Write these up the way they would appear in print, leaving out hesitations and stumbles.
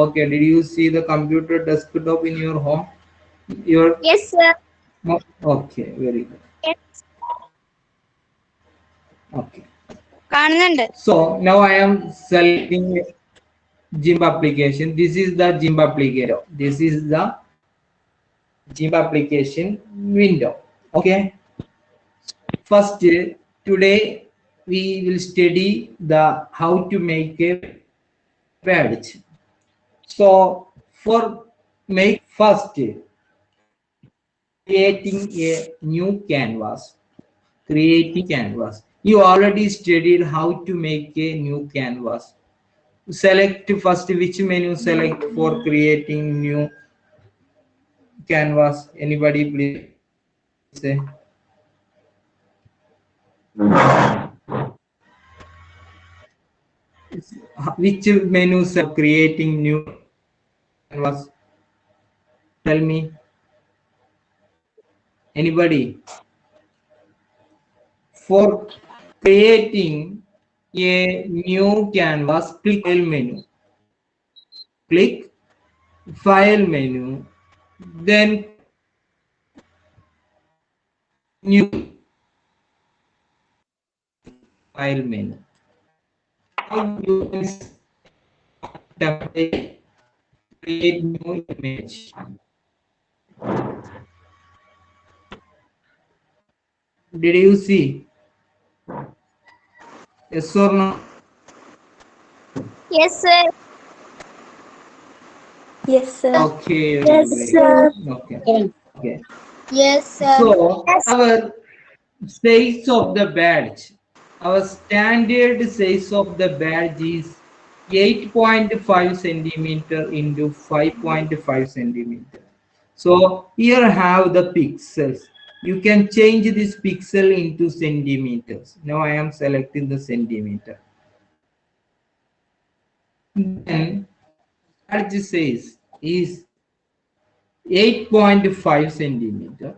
Okay, did you see the computer desktop in your home? Your Yes, sir. okay, very good. Yes. Okay. കാണുന്നുണ്ട്. So now I am selecting GIMP application. This is the GIMP application. This is the GIMP application window. Okay. First, today we will study the how to make a badge. So for make first creating a new canvas. Creating canvas. You already studied how to make a new canvas. Select first which menu select for creating new canvas. Anybody please say which menu creating new canvas? Tell me. Anybody? For creating a new canvas, click file menu. Click file menu. Then new file menu. Now you can template create new image. Did you see? Yes or no? Yes, sir. Yes, sir. Okay, Yes, great. sir. Okay. Okay. Yes, sir. So Yes. our size of the badge, our standard size of the badge is 8.5 centimeter into 5.5 centimeter. So here have the pixels. You can change this pixel into centimeters. Now I am selecting the centimeter. Then badge size is 8.5 centimeter.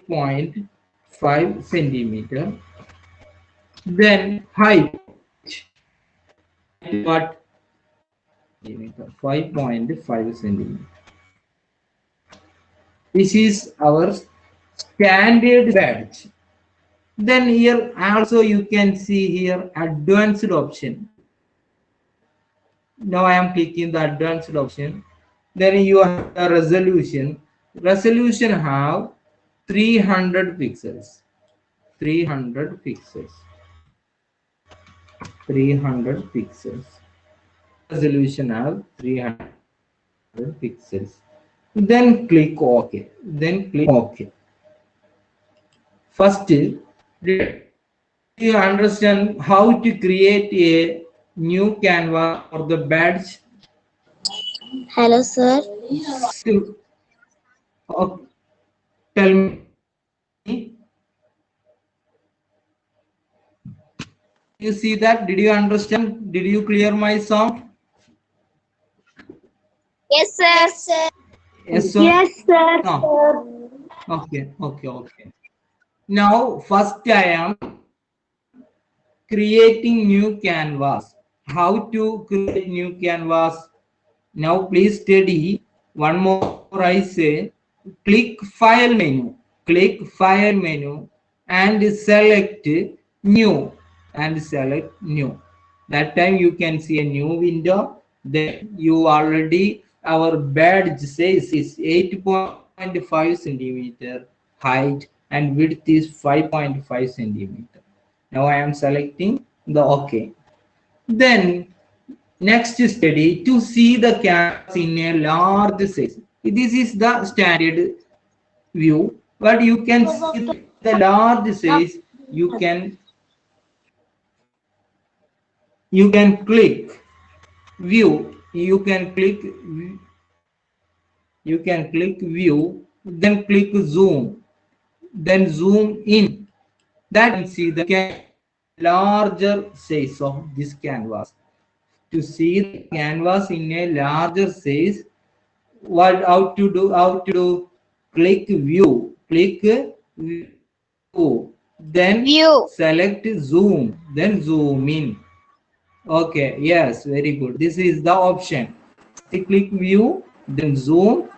0.5 centimeter. Then height what centimeter 5.5 centimeter. This is our standard badge. Then here also you can see here advanced option. Now I am clicking the advanced option. Then you have the resolution. Resolution have 300 pixels. 300 pixels. 300 pixels. Resolution have 300 pixels. Then click OK. Then click OK. First, do you understand how to create a new canvas for the badge? Hello, sir. Okay, tell me. You see that? Did you understand? Did you clear my sound? Yes, sir. Yes, sir. Yes or Yes, sir. no? Okay, okay, okay. Now, first I am creating new canvas. How to create new canvas? Now please study. One more I say, click file menu. Click file menu and select new and select new. That time you can see a new window. Then you already our badge says is 8.5 centimeter height and width is 5.5 centimeter. Now I am selecting the OK. Then next study to see the canvas in a large size. This is the standard view, but you can see the large size. You can click view. You can click view. Then click zoom. Then zoom in. That you can see the larger size of this canvas. To see the canvas in a larger size, what how to do click view, then View. select zoom, then zoom in. Okay, yes, very good. This is the option. click view, then zoom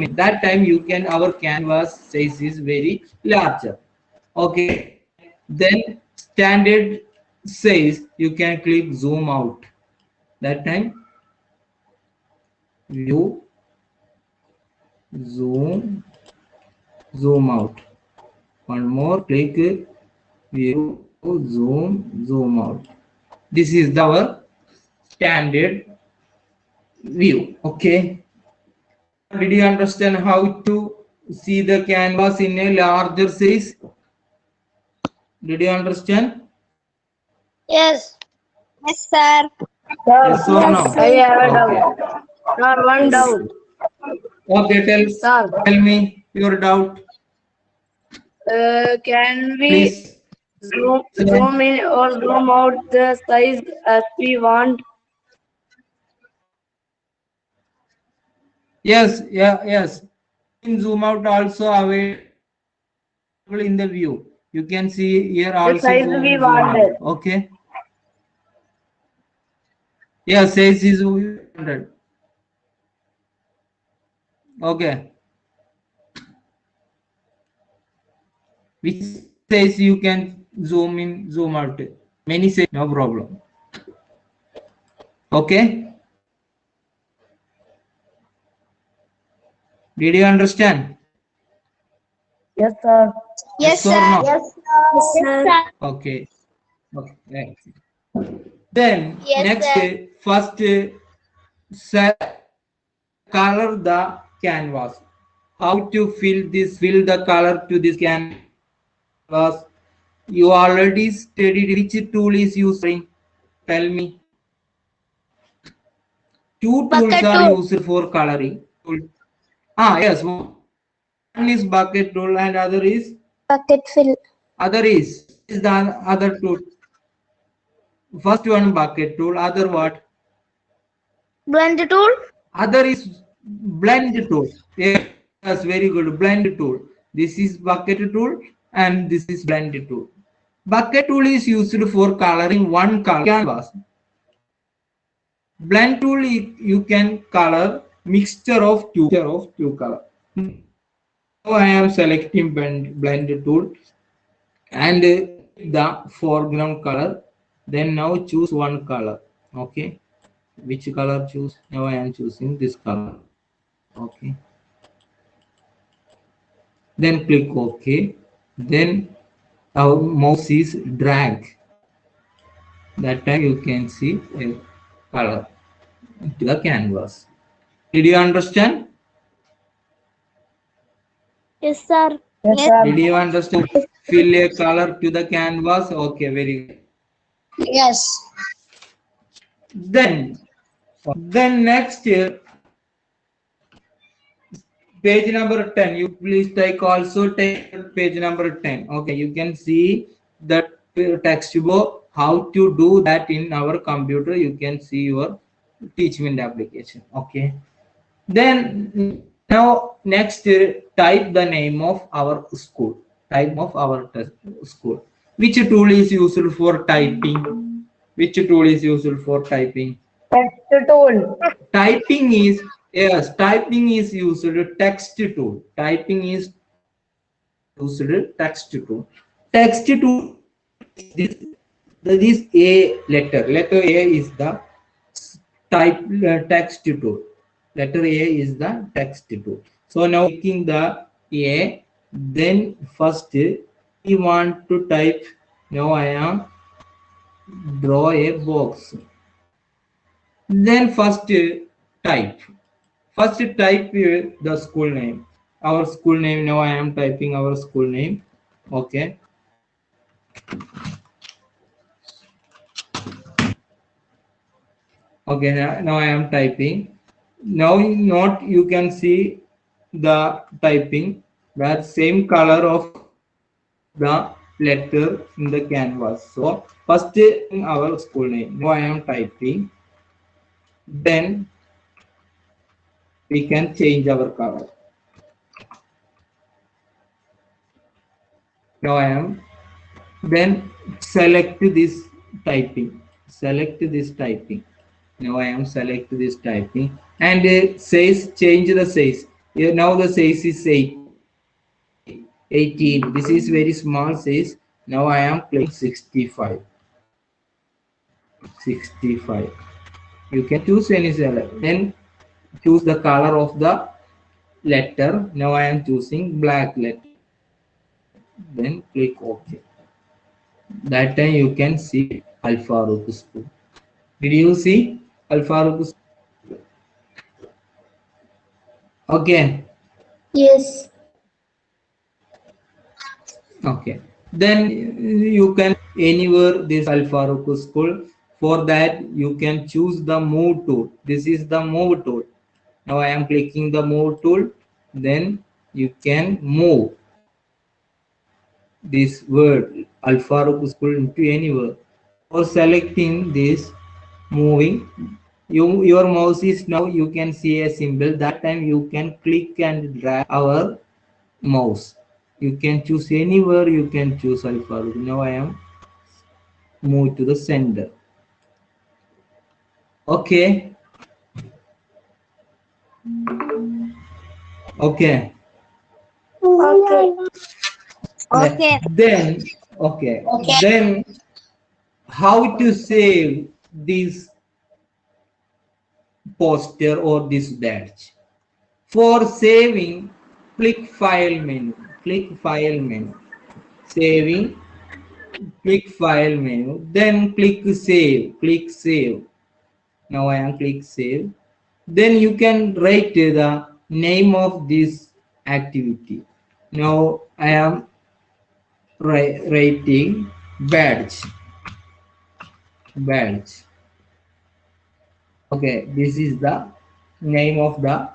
in. That time you can, our canvas size is very larger. Okay, then standard size you can click zoom out. That time view, zoom out. One more, click view, zoom out. This is our standard view. Okay, did you understand how to see the canvas in a larger size? Did you understand? Yes. Yes, sir. Yes or no? sir. I have a Okay. doubt. Sir, one doubt. Okay, Sir, tell me your doubt, can we please. zoom in or zoom out the size as we want? Yes, yes. In zoom out also available in the view. You can see here The also size we zoom out. wanted. Okay. Yeah, size is 100. Okay. Which says you can zoom in, zoom out. Many say no problem. Okay. Did you understand? Yes, sir. Yes, Yes or sir. no? Yes, sir. Okay. Okay. Next. Then Yes, next, sir. first color the canvas. How to fill the color to this canvas? You already studied which tool is used. Tell me. Two tools Bucket are tool. used for coloring. Yes. One is bucket tool and Bucket fill. other is the other tool. First one bucket tool. Other what? Blend tool. Other is blend tool. Yes, very good. Blend tool. This is bucket tool and this is blend tool. Bucket tool is used for coloring one color canvas. Blend tool you can color mixture of two color. Now I am selecting blend tool and the foreground color. Then now choose one color. Okay, which color choose? Now I am choosing this color. Okay. Then click OK. Then our mouse is drag. That time you can see a color to the canvas. Did you understand? Yes, sir. Yes, Yes. sir. Did you understand? Fill a color to the canvas. Okay, very good. Yes. Then next page number 10. You please take page number 10. Okay, you can see that text book. How to do that in our computer? You can see your teachment application. Okay. Then now next type the name of our school. School. Which tool is used for typing? Which tool is used for typing? Text tool. Typing is, yes, typing is used text tool. Typing is used text tool. Text tool is this A letter. Letter A is the type text tool. Letter A is the text tool. So now clicking the A, then first we want to type. Now I am draw a box. Then first type. First type the school name. Our school name. Now I am typing our school name. Okay. Okay. Now I am typing. Now note you can see the typing where same color of the letter in the canvas. So first our school name. Now I am typing. Then we can change our color. Now I am. Then select this typing. Select this typing. Now I am select this typing and size, change the size. Here now the size is 18. This is very small size. Now I am clicking 65. 65. You can choose any select. Then choose the color of the letter. Now I am choosing black letter. Then click OK. That time you can see Al Farouk School. Did you see Al Farouk School? Okay. Yes. Okay. Then you can anywhere this Al Farouk School. For that you can choose the move tool. This is the move tool. Now I am clicking the move tool. Then you can move this word Al Farouk School into anywhere. For selecting this moving, your mouse is now you can see a symbol. That time you can click and drag our mouse. You can choose anywhere. You can choose Al Farouk. Now I am move to the center. Okay. Okay. Okay. Okay. Then okay. Okay. Then how to save this poster or this badge? For saving, click file menu. Click file menu. Saving, click file menu. Then click save. Click save. Now I am click save. Then you can write the name of this activity. Now I am writing badge. Badge. Okay, this is the name of the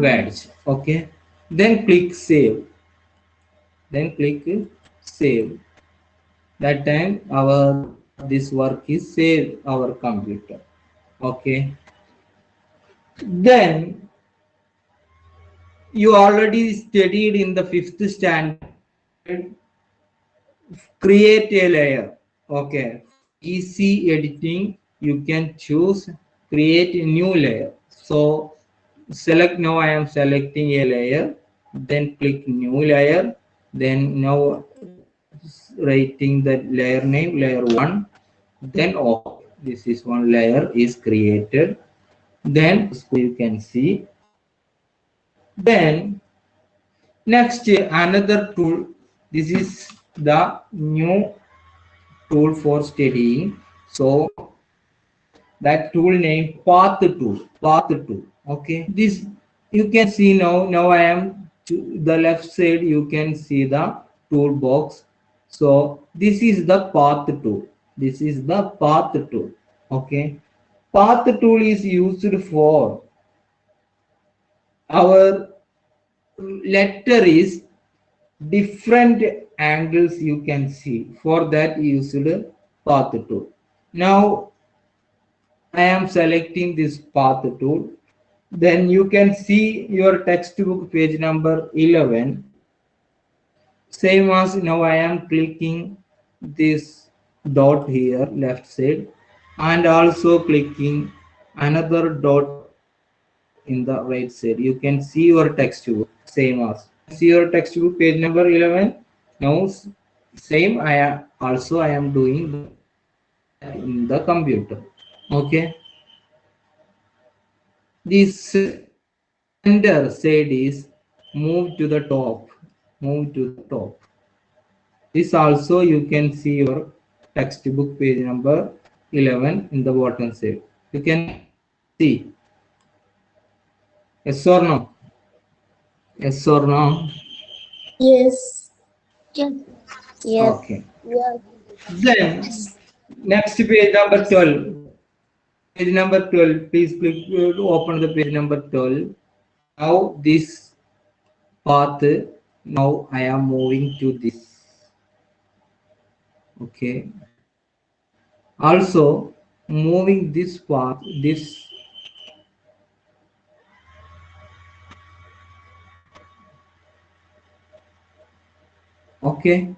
badge. Okay, then click save. Then click save. That time our this work is saved our computer. Okay, then you already studied in the 5th standard, create a layer. Okay, easy editing, you can choose create a new layer. So select, now I am selecting a layer, then click new layer, then now writing the layer name layer 1, then okay, this is one layer is created. Then you can see. Then next another tool, this is the new tool for studying. So that tool name path tool. Path tool. Okay, this you can see now I am to the left side, you can see the toolbox. So this is the path tool. This is the path tool. Okay, path tool is used for our letter is different angles you can see. For that used path tool. Now I am selecting this path tool. Then you can see your textbook page number 11. Same as now I am clicking this dot here left side and also clicking another dot in the right side. You can see your textbook same as see your textbook page number 11. Now same I am doing in the computer. Okay, this center side is move to the top. Move to the top. This also you can see your textbook page number 11 in the bottom side. You can see. Yes or no? Yes or no? Yes. Yes. Okay. Yes. Then next page number 12. Page number 12. Please click open the page number 12. Now this path. Now I am moving to this. Okay. Also moving this path. This. Okay.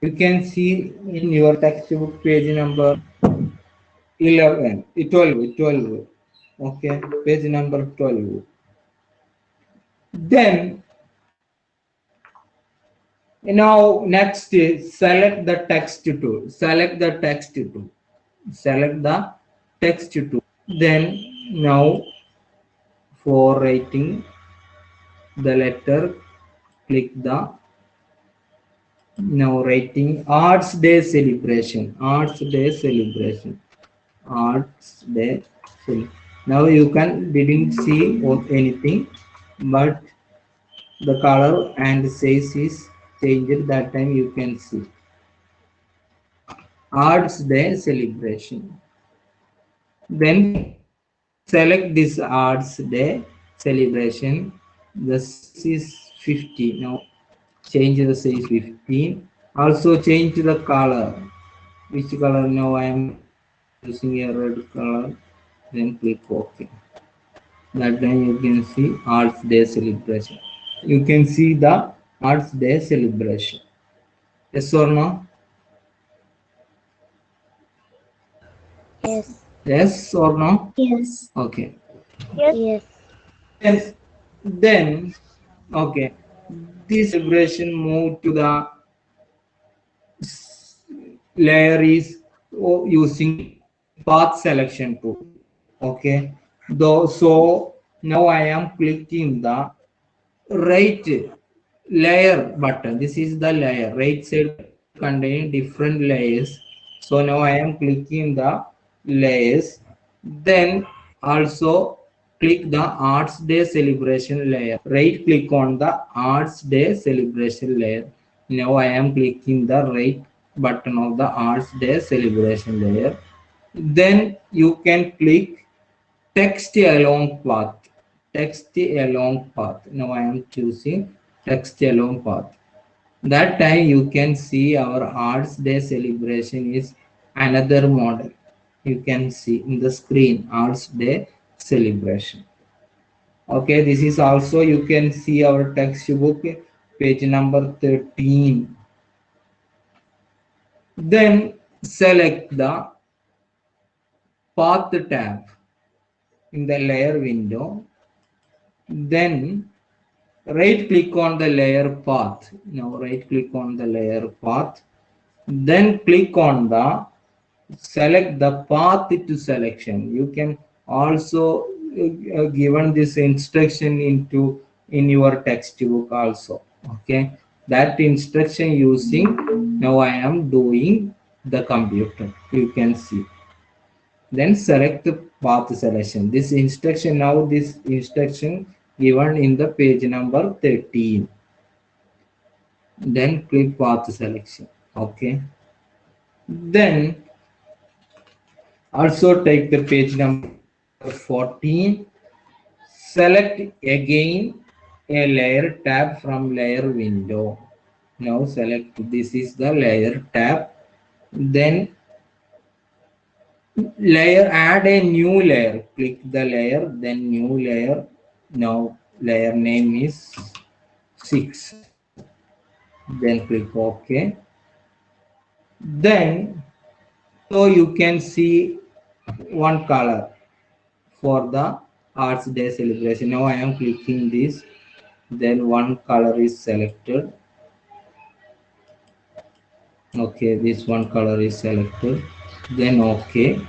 You can see in your textbook page number 11, 12, 12. Okay, page number 12. Then now next is select the text tool. Select the text tool. Select the text tool. Then now for writing the letter, click the now writing Arts Day celebration. Arts Day celebration. Arts Day. Now you can didn't see anything, but the color and size is changed. That time you can see Arts Day celebration. Then select this Arts Day celebration. The size is 50. Now change the size 15. Also change the color. Which color? Now I am using a red color. Then click OK. That time you can see Arts Day celebration. You can see the Arts Day celebration. Yes or no? Yes. Yes or no? Yes. Okay. Yes. Then okay. This celebration move to the layer is using path selection tool. Okay. Though so now I am clicking the right layer button. This is the layer. Right side containing different layers. So now I am clicking the layers. Then also click the Arts Day celebration layer. Right click on the Arts Day celebration layer. Now I am clicking the right button of the Arts Day celebration layer. Then you can click text along path. Text along path. Now I am choosing text along path. That time you can see our Arts Day celebration is another model. You can see in the screen Arts Day celebration. Okay, this is also you can see our textbook page number 13. Then select the path tab in the layer window. Then right click on the layer path. Now right click on the layer path. Then click on the select the path to selection. You can also given this instruction in your textbook also. Okay, that instruction using now I am doing the computer. You can see. Then select the path selection. This instruction now this instruction given in the page number 13. Then click path selection. Okay. Then also take the page number 14. Select again a layer tab from layer window. Now select this is the layer tab. Then layer, add a new layer. Click the layer, then new layer. Now layer name is 6. Then click OK. Then so you can see one color for the Arts Day celebration. Now I am clicking this. Then one color is selected. Okay, this one color is selected. Then OK.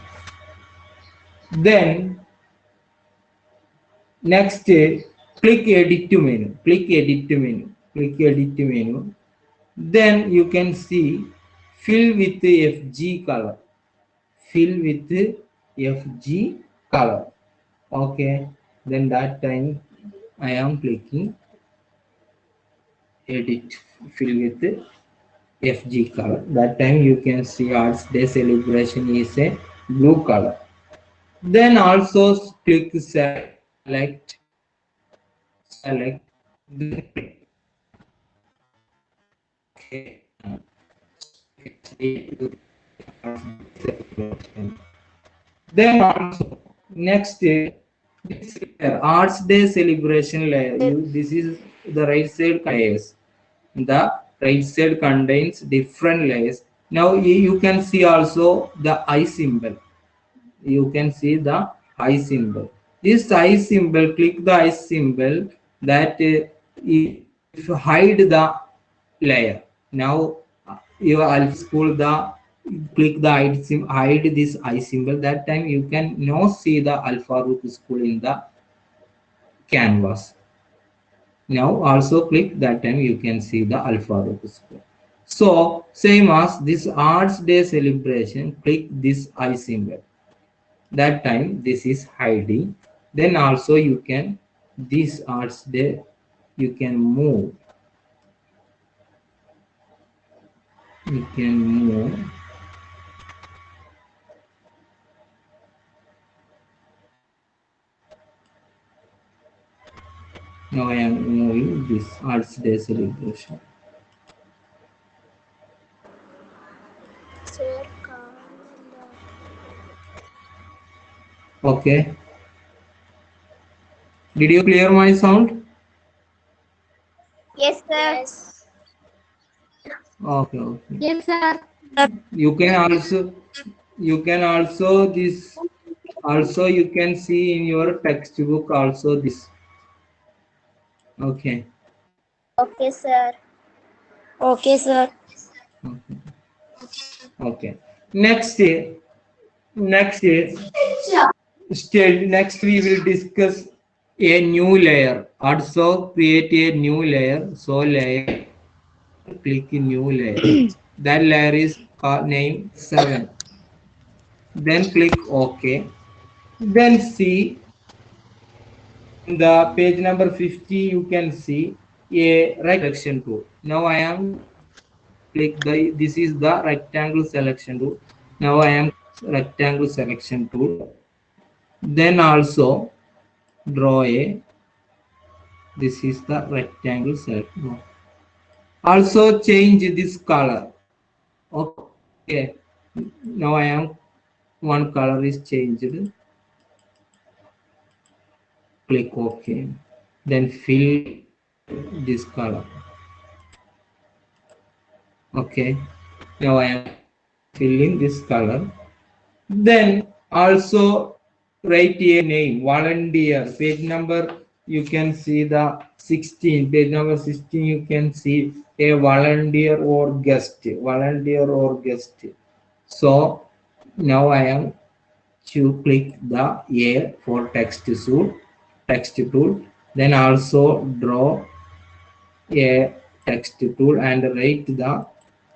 Then next click edit to menu. Click edit to menu. Click edit to menu. Then you can see fill with the FG color. Fill with the FG color. Okay. Then that time I am clicking edit fill with the FG color. That time you can see Arts Day celebration is a blue color. Then also click select. Okay. Then also next this Arts Day celebration layer. This is the right side layers. The right side contains different layers. Now you can see also the eye symbol. you can see the eye symbol. This eye symbol, click the eye symbol, that if hide the layer. Now your alpha school, the click the hide this eye symbol. That time you can now see the Alpha Root School in the canvas. Now also click, that time you can see the Alpha Root School. So same as this Arts Day celebration, click this eye symbol. That time this is hiding. Then also you can, this Arts Day you can move. You can move. Now I am moving this Arts Day celebration. Sir, Okay. Did you clear my sound? Yes, sir. yes. Okay, okay. Yes, sir. You can also this, also you can see in your textbook also this. Okay. Okay, sir. Okay, sir. Okay. Okay. Next day, next day, still next we will discuss a new layer. Also create a new layer. So layer, click new layer. That layer is name 7. Then click OK. Then see in the page number 50, you can see a right selection tool. Now I am click the, this is the rectangle selection tool. Now I am rectangle selection tool. Then also draw a, this is the rectangle selection. Also change this color. Okay. Now I am, one color is changed. Click OK. Then fill this color. Okay. Now I am filling this color. Then also write a name, volunteer. Page number, you can see the 16. Page number 16, you can see a volunteer or guest. Volunteer or guest. So now I am to click the A for text tool. Then also draw a text tool and write the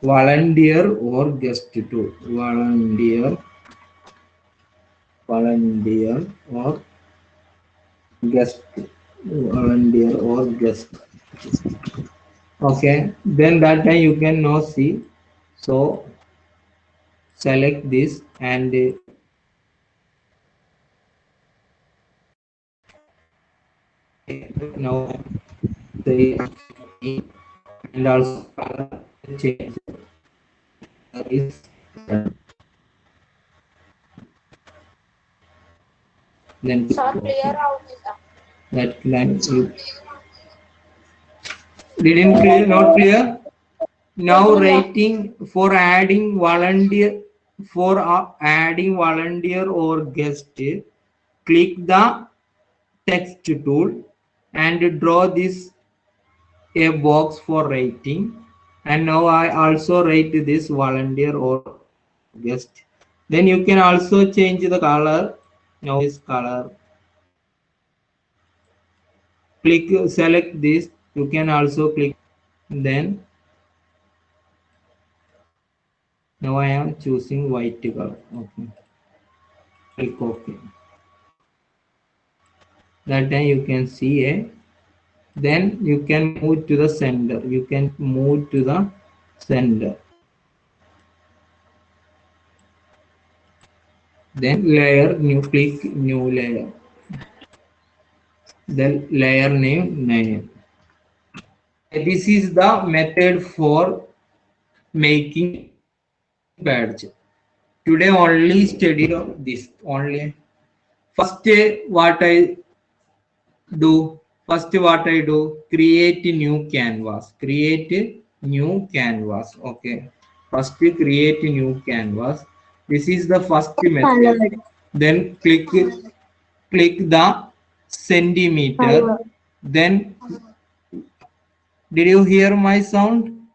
volunteer or guest tool. Volunteer or guest. Volunteer or guest. Okay. Then that time you can now see. So select this and now say and also color change is then Sir, clear out. that line you didn't clear, not clear. Now rating for adding volunteer, for adding volunteer or guest, click the text tool and draw this a box for rating. And now I also rate this volunteer or guest. Then you can also change the color. Now this color. Click, select this. You can also click. Then now I am choosing white color. Okay. Click OK. That time you can see a. Then you can move to the center. You can move to the center. Then layer, new, click new layer. Then layer name. This is the method for making badge. Today only study of this only. First what I do, create a new canvas. Okay. First create a new canvas. This is the first method. then click the centimeter. Then did you hear my sound?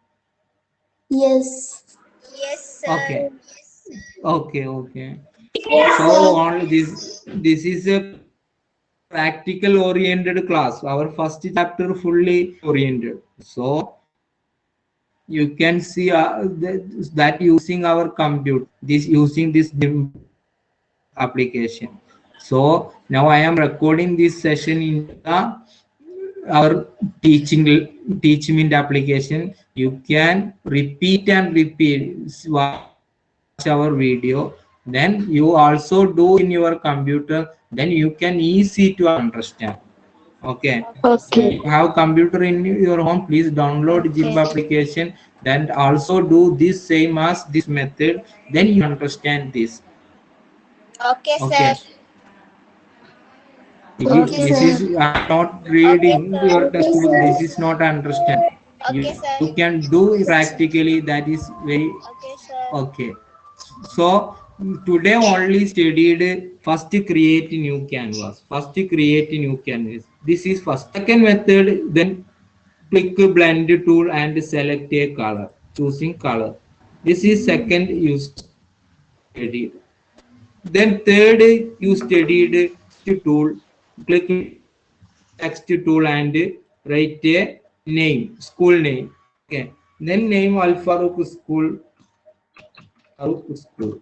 Yes. Yes, sir. Okay. Okay. Yes, So sir. on this is a practical oriented class. Our first chapter fully oriented. So you can see that using our computer, this using this application. So now I am recording this session in our teachment application. You can repeat and repeat, watch our video, then you also do in your computer, then you can easy to understand. Okay, Okay, sir. you have computer in your home, please download GIMP Okay. application, then also do this same as this method, then you understand this. Okay, sir. Okay, Okay, this sir. is I'm not Okay, reading sir. your Okay, textbook, sir. this is not understand. Okay, You sir. can do practically, that is very Okay, sir. okay. So today only studied first create new canvas. First create new canvas. This is first. Second method, then click blend tool and select a color. Choosing color. This is second you studied. Then third you studied text tool. Click text tool and write a name, school name. Okay. Then name Al Farouk School. Farouk School.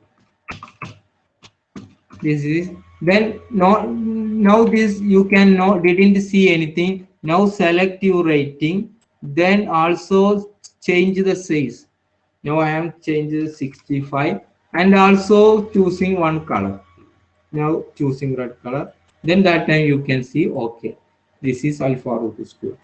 This is then now this you can now didn't see anything. Now select your rating, then also change the size. Now I am changing 65 and also choosing one color. Now choosing red color, then that time you can see okay, this is Al Farouk School.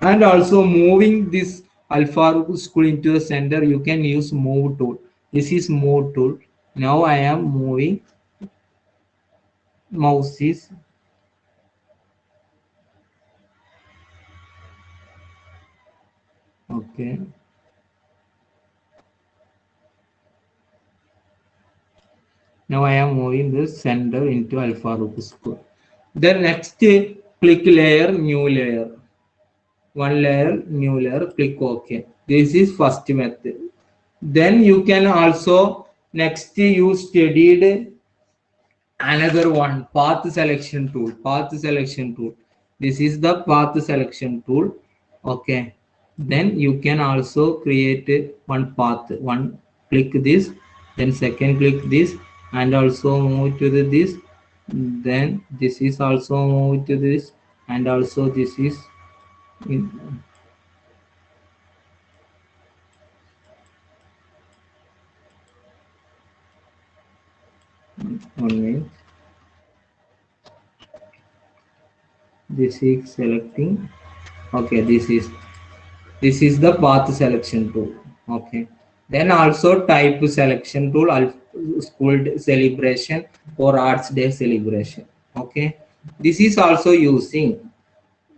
And also moving this Al Farouk School into the center, you can use move tool. This is move tool. Now I am moving mouse is okay. Now I am moving the center into Al Farouk School. Then next click layer, new layer. One layer, new layer, click OK. This is first method. Then you can also next you studied another one, path selection tool. Path selection tool. This is the path selection tool. Okay. Then you can also create one path. One click this, then second click this, and also move to this. Then this is also move to this, and also this is in, 1 minute. This is selecting. Okay, this is the path selection tool. Okay, then also type selection tool, school celebration or arts day celebration. Okay, this is also using,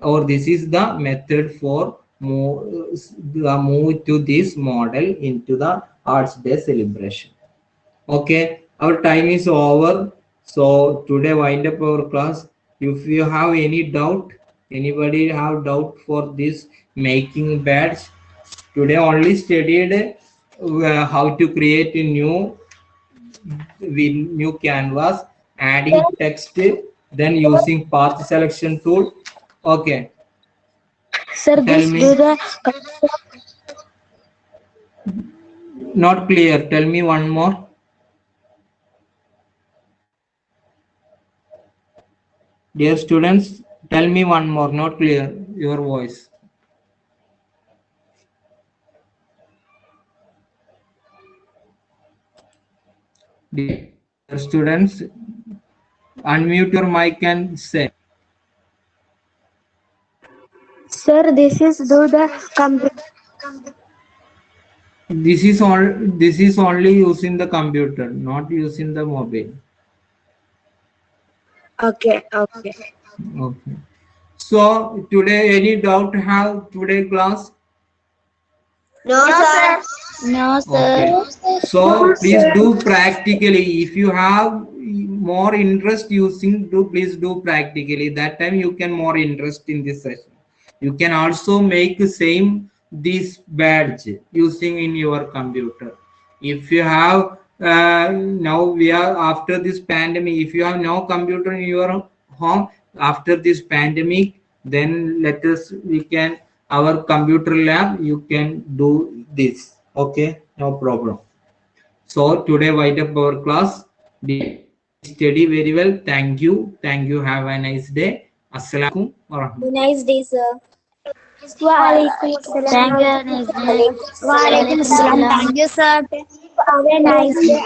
or this is the method for move to this model into the arts day celebration. Okay, our time is over. So today wind up our class. If you have any doubt, anybody have doubt for this making badge, today only studied how to create a new canvas, adding text, then using path selection tool. Okay, Sir, tell this do me, the not clear. Tell me one more. Dear students, tell me one more. Not clear your voice. Dear students, unmute your mic and say. sir, this is do the computer. This is all. This is only using the computer, not using the mobile. Okay, okay. Okay. So today, any doubt have today class? No, sir. No, Okay. sir. So please do practically. If you have more interest using to please do practically. That time you can more interest in this session. You can also make the same this badge using in your computer. If you have now we are after this pandemic, if you have no computer in your home after this pandemic, then let us we can our computer lab you can do this. Okay, no problem. So today wind up our class. Be study very well. Thank you. Thank you. Have a nice day. Assalamualaikum warahmatullahi. Nice day, sir. Walaikum assalam. Thank you, Nizmi. Walaikum assalam. Thank you, sir. Have a nice day.